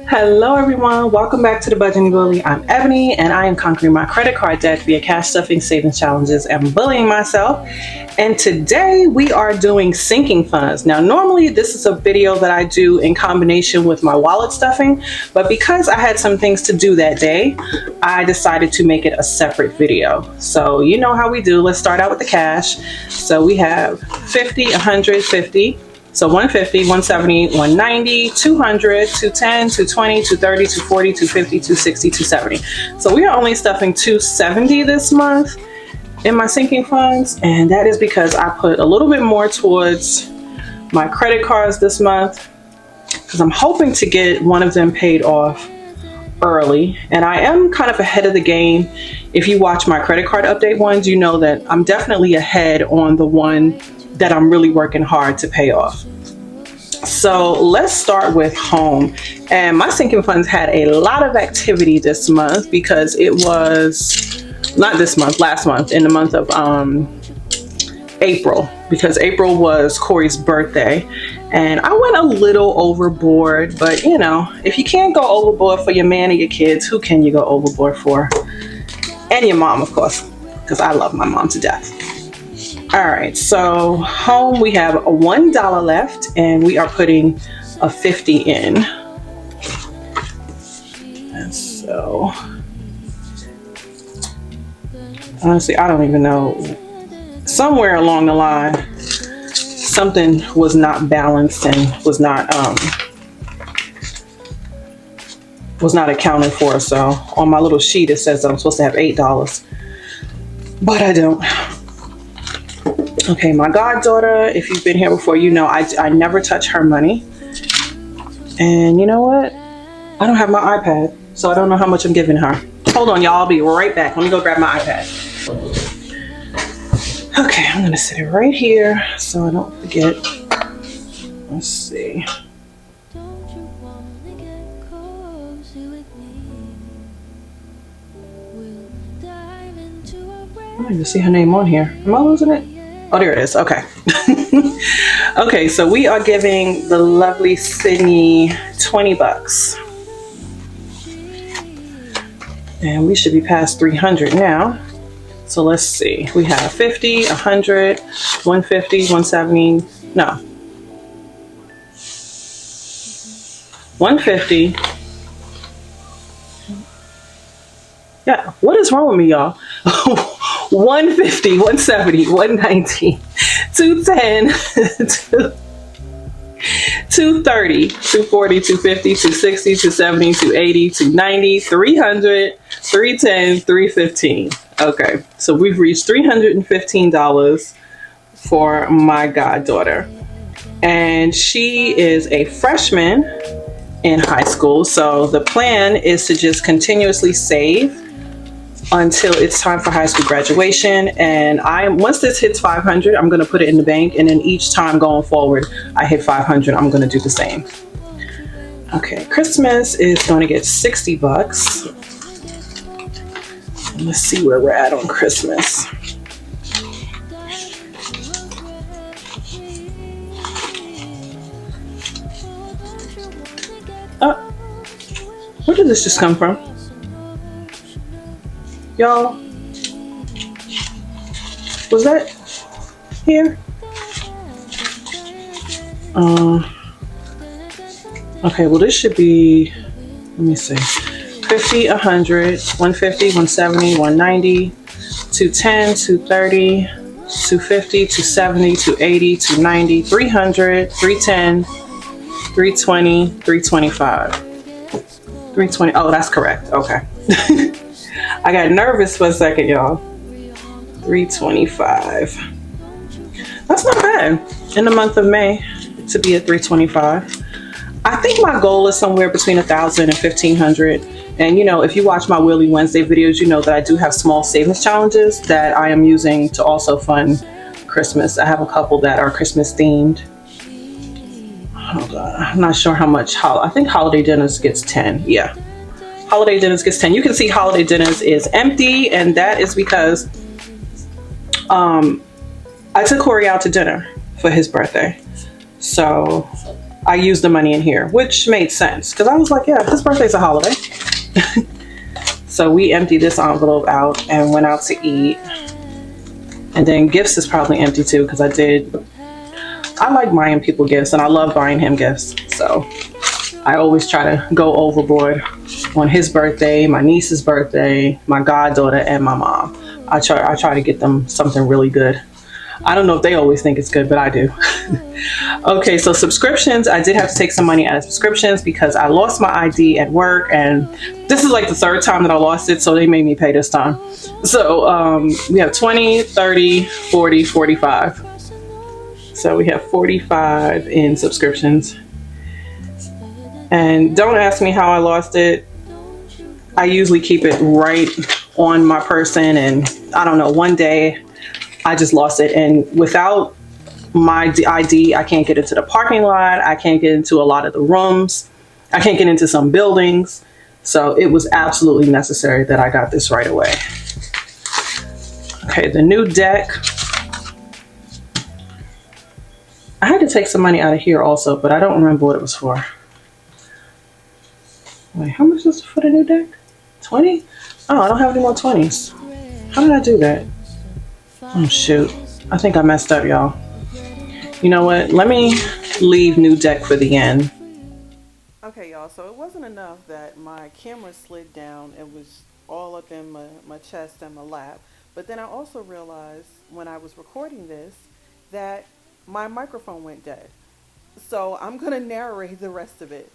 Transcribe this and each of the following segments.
Hello everyone, welcome back to the Budgeting Bully. I'm Ebony and I am conquering my credit card debt via cash stuffing, savings challenges, and bullying myself. And today we are doing sinking funds. Now normally this is a video that I do in combination with my wallet stuffing, but because I had some things to do that day, I decided to make it a separate video. So you know how we do. Let's start out with the cash. So we have 50, 150. So 150, 170, 190, 200, 210, 220, 230, 240, 250, 260, 270. So we are only stuffing 270 this month in my sinking funds, and that is because I put a little bit more towards my credit cards this month because I'm hoping to get one of them paid off early, and I am kind of ahead of the game. If you watch my credit card update ones, you know that I'm definitely ahead on the one that I'm really working hard to pay off. So let's start with home. And my sinking funds had a lot of activity this month because it was not this month, last month, in the month of April, because April was Corey's birthday, and I went a little overboard. But you know, if you can't go overboard for your man and your kids, who can you go overboard for? And your mom, of course, because I love my mom to death. All right, so home, we have $1 left and we are putting a 50 in. And so, honestly, I don't even know. Somewhere along the line, something was not balanced and was not accounted for. So on my little sheet, it says I'm supposed to have $8, but I don't. Okay, my goddaughter, if you've been here before, you know I never touch her money. And you know what? I don't have my iPad, so I don't know how much I'm giving her. Hold on, y'all. I'll be right back. Let me go grab my iPad. Okay, I'm going to sit it right here so I don't forget. Let's see. I don't even see her name on here. Am I losing it? Oh, there it is. Okay. Okay, so we are giving the lovely Sydney 20 bucks. And we should be past 300 now. So let's see. We have 50, 100, 150, 170. No. 150. Yeah, what is wrong with me, y'all? 150, 170, 190, 210, 230, 240, 250, 260, 270, 280, 290, 300, 310, 315. Okay, so we've reached $315 for my goddaughter. And she is a freshman in high school. So the plan is to just continuously save until it's time for high school graduation. And once this hits 500, I'm going to put it in the bank, and then each time going forward I hit 500, I'm going to do the same. Okay, Christmas is going to get 60 bucks. And let's see where we're at on Christmas. Where did this just come from? Y'all, was that here? Okay, well this should be, let me see, 50, 100, 150, 170, 190, 210, 230, 250, 270, 280, 290, 300, 310, 320, 325. 320, oh, that's correct, okay. I got nervous for a second, y'all. 325. That's not bad in the month of May to be at 325. I think my goal is somewhere between 1,000 and 1,500. And you know, if you watch my Wheelie Wednesday videos, you know that I do have small savings challenges that I am using to also fund Christmas. I have a couple that are Christmas themed. Hold on, I'm not sure how much. I think Holiday Dinners gets 10. Yeah. Holiday Dinners gets 10. You can see Holiday Dinners is empty, and that is because I took Corey out to dinner for his birthday. So I used the money in here, which made sense because I was like, yeah, his birthday's a holiday. So we emptied this envelope out and went out to eat. And then gifts is probably empty too because I like buying people gifts and I love buying him gifts. So I always try to go overboard on his birthday, my niece's birthday, my goddaughter, and my mom. I try to get them something really good. I don't know if they always think it's good, but I do. Okay, so subscriptions. I did have to take some money out of subscriptions because I lost my ID at work, and this is like the third time that I lost it, so they made me pay this time. So we have 20, 30, 40, 45. So we have 45 in subscriptions. And don't ask me how I lost it. I usually keep it right on my person, and I don't know, one day I just lost it, and without my ID, I can't get into the parking lot. I can't get into a lot of the rooms. I can't get into some buildings. So it was absolutely necessary that I got this right away. Okay, the new deck. I had to take some money out of here also, but I don't remember what it was for. Wait, how much is it for the new deck? 20? Oh, I don't have any more 20s. How did I do that? Oh, shoot. I think I messed up, y'all. You know what? Let me leave new deck for the end. Okay, y'all. So it wasn't enough that my camera slid down. It was all up in my chest and my lap. But then I also realized when I was recording this that my microphone went dead. So I'm going to narrate the rest of it.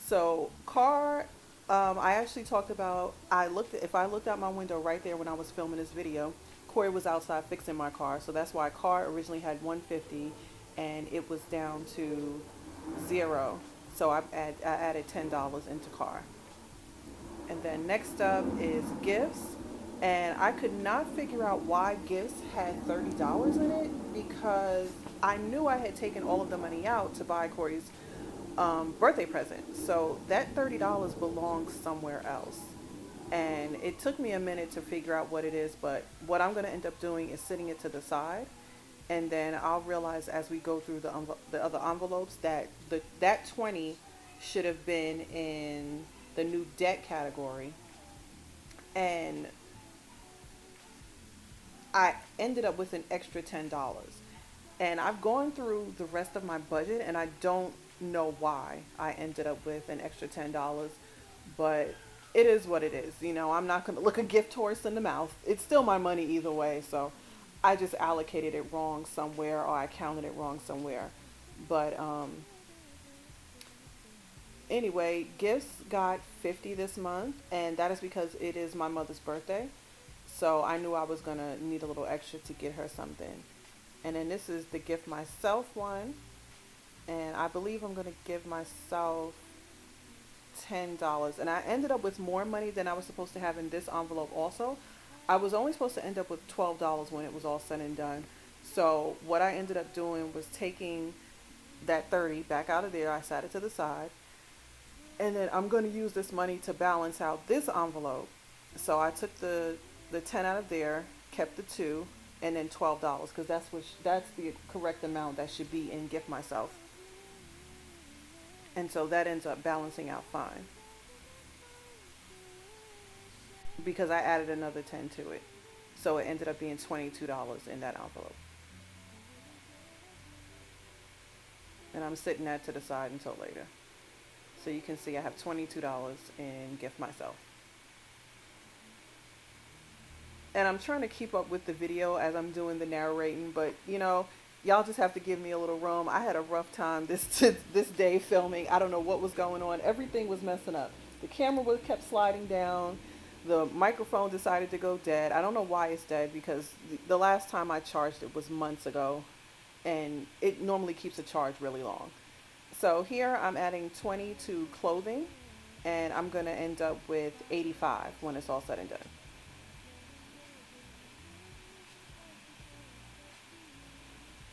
So I actually talked about, if I looked out my window right there when I was filming this video, Corey was outside fixing my car. So that's why car originally had 150 and it was down to 0. So I added $10 into car. And then next up is gifts. And I could not figure out why gifts had $30 in it because I knew I had taken all of the money out to buy Corey's birthday present. So that $30 belongs somewhere else. And it took me a minute to figure out what it is, but what I'm going to end up doing is sitting it to the side. And then I'll realize as we go through the other envelopes that that 20 should have been in the new debt category. And I ended up with an extra $10. And I've gone through the rest of my budget and I don't know why I ended up with an extra $10, but it is what it is. You know, I'm not going to look a gift horse in the mouth. It's still my money either way. So I just allocated it wrong somewhere or I counted it wrong somewhere. But anyway, gifts got 50 this month, and that is because it is my mother's birthday. So I knew I was going to need a little extra to get her something. And then this is the gift myself one. And I believe I'm going to give myself $10. And I ended up with more money than I was supposed to have in this envelope also. I was only supposed to end up with $12 when it was all said and done. So what I ended up doing was taking that 30 back out of there. I sat it to the side. And then I'm going to use this money to balance out this envelope. So I took the 10 out of there, kept the 2, and then $12 because that's the correct amount that should be in gift myself. And so that ends up balancing out fine because I added another 10 to it. So it ended up being $22 in that envelope. And I'm sitting that to the side until later. So you can see I have $22 in gift myself. And I'm trying to keep up with the video as I'm doing the narrating, but you know, y'all just have to give me a little room. I had a rough time this day filming. I don't know what was going on. Everything was messing up. The camera kept sliding down. The microphone decided to go dead. I don't know why it's dead because the last time I charged it was months ago, and it normally keeps a charge really long. So here I'm adding 20 to clothing, and I'm going to end up with 85 when it's all said and done.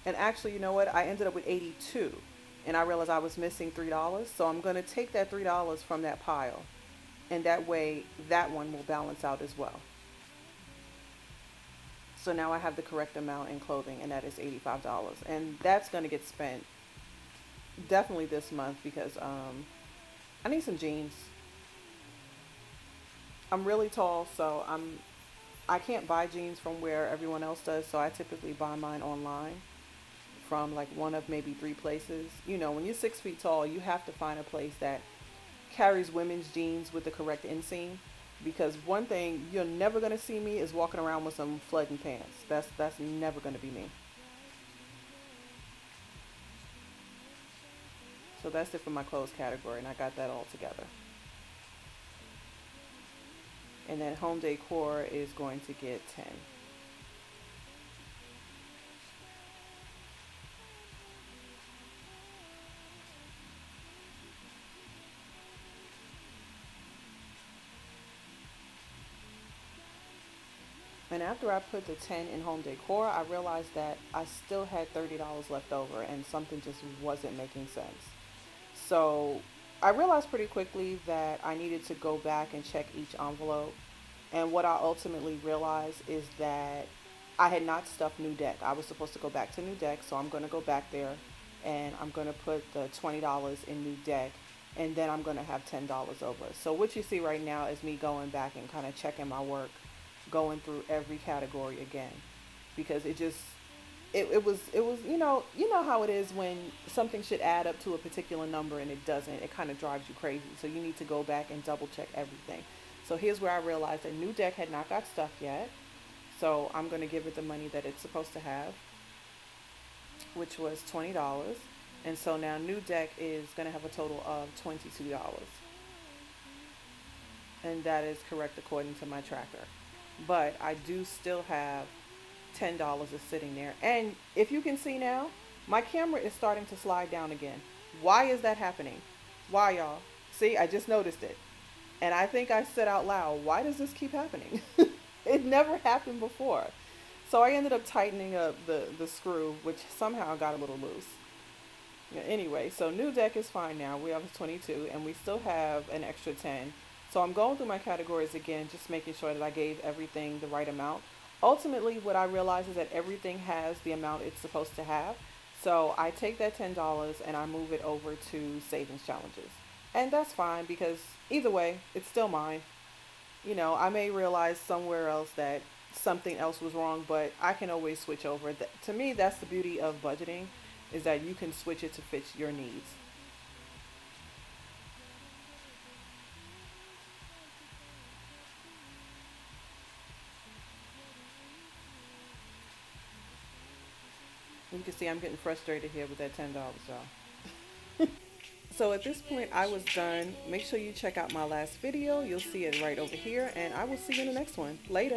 And actually, you know what? I ended up with 82, and I realized I was missing $3. So I'm going to take that $3 from that pile, and that way that one will balance out as well. So now I have the correct amount in clothing, and that is $85. And that's going to get spent definitely this month because I need some jeans. I'm really tall, so I can't buy jeans from where everyone else does, so I typically buy mine online from like one of maybe three places. You know, when you're 6 feet tall, you have to find a place that carries women's jeans with the correct inseam. Because one thing you're never gonna see me is walking around with some flooding pants. That's never gonna be me. So that's it for my clothes category, and I got that all together. And then home decor is going to get 10. And after I put the 10 in home decor, I realized that I still had $30 left over and something just wasn't making sense. So I realized pretty quickly that I needed to go back and check each envelope. And what I ultimately realized is that I had not stuffed New Deck. I was supposed to go back to New Deck, so I'm going to go back there and I'm going to put the $20 in New Deck, and then I'm going to have $10 over. So what you see right now is me going back and kind of checking my work, going through every category again, because it was you know how it is when something should add up to a particular number and it doesn't. It kind of drives you crazy, so you need to go back and double check everything. So here's where I realized that New Deck had not got stuffed yet, so I'm going to give it the money that it's supposed to have, which was $20. And so now New Deck is going to have a total of $22, and that is correct according to my tracker. But I do still have $10 is sitting there. And if you can see now, my camera is starting to slide down again. Why is that happening? Why, y'all? See, I just noticed it. And I think I said out loud, why does this keep happening? It never happened before. So I ended up tightening up the screw, which somehow got a little loose. Yeah, anyway, so New Deck is fine now. We have 22 and we still have an extra 10. So I'm going through my categories again, just making sure that I gave everything the right amount. Ultimately, what I realize is that everything has the amount it's supposed to have. So I take that $10 and I move it over to savings challenges. And that's fine because either way, it's still mine. You know, I may realize somewhere else that something else was wrong, but I can always switch over. To me, that's the beauty of budgeting, is that you can switch it to fit your needs. You can see I'm getting frustrated here with that $10, y'all. So at this point, I was done. Make sure you check out my last video. You'll see it right over here, and I will see you in the next one. Later.